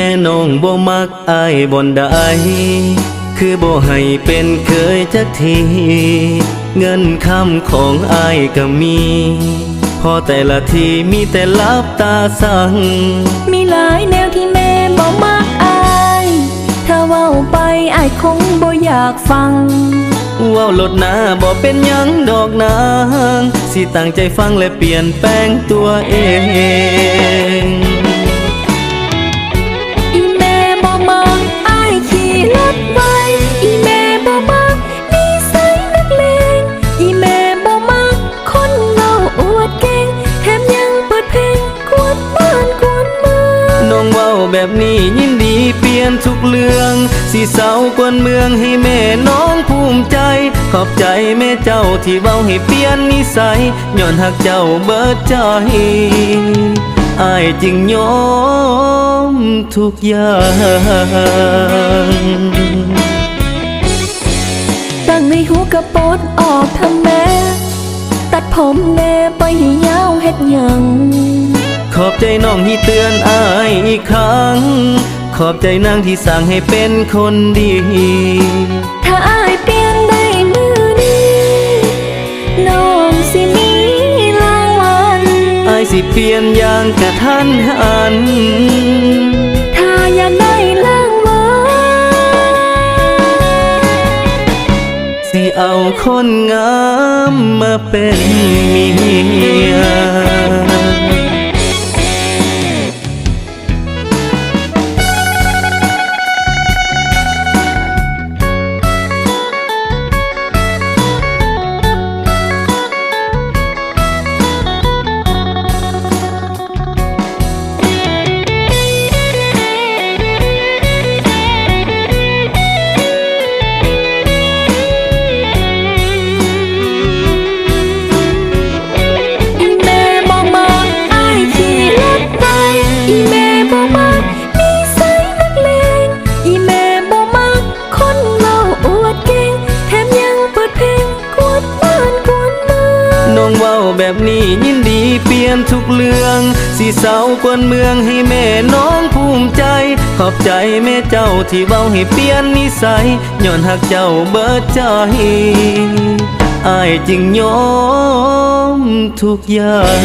ม่น้องบ่มักอายบ่อนใดคือบ่ให้เป็นเคยจักทีเงินคำของอายก็มีพอแต่ละทีมีแต่ลับตาสั่งมีหลายแนวที่แม่บ่มักอายถ้าเว้าไปอายคงบ่อยากฟังเว้าลดหน้าบ่เป็นหยังดอกนางสิตั้งใจฟังและเปลี่ยนแปลงตัวเองอีแม่บ่มักอายขี่รถไวอีแม่บ่มักนิสัยนักเลงอีแม่บ่มักคนเว้าอวดเก่งแถมยังเปิดเพลงกวนบ้านกวนเมืองน้องเว้าแบบนี้ยินดีเปลี่ยนทุกเรื่องสิเศร้ากวนเมืองให้แม่น้องภูมิใจขอบใจแม่เจ้าที่เว้าให้เปลี่ยนนิสัยย้อนหักเจ้าเบิดใจอายจึงยอมทุกอย่างตั้งในหูกระโปดออกทำแม่ตัดผมแน่ไปให้ยาวเฮ็ดหยังขอบใจน้องที่เตือนอายอีกครั้งขอบใจนางที่สั่งให้เป็นคนดีถ้าอายเปลี่ยนได้มือนี้น้องสิมีรางวัลอายสิเปลี่ยนอย่างกระทันหันถ้าอยากได้รางวัลสิเอาคนงามมาเป็นเมียแบบนี้ยินดีเปลี่ยนทุกเรื่องสิเศร้ากวนเมืองให้แม่น้องภูมิใจขอบใจแม่เจ้าที่เว้าให้เปลี่ยนนิสัยย้อนหักเจ้าเบิดใจอายจึงยอมทุกอย่าง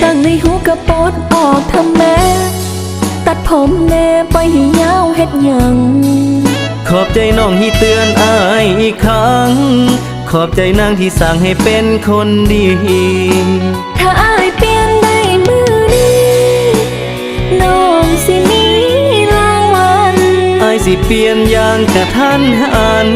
ตั้งในหูกระโปดออกทำแม่ตัดผมแน่ไปให้ยาวเฮ็ดหยังขอบใจน้องที่เตือนอายอีกครั้งขอบใจนางที่สั่งให้เป็นคนดีถ้าอายเปลี่ยนได้มือนี้น้องสิมีรางวัลอายสิเปลี่ยนอย่างกระทันหัน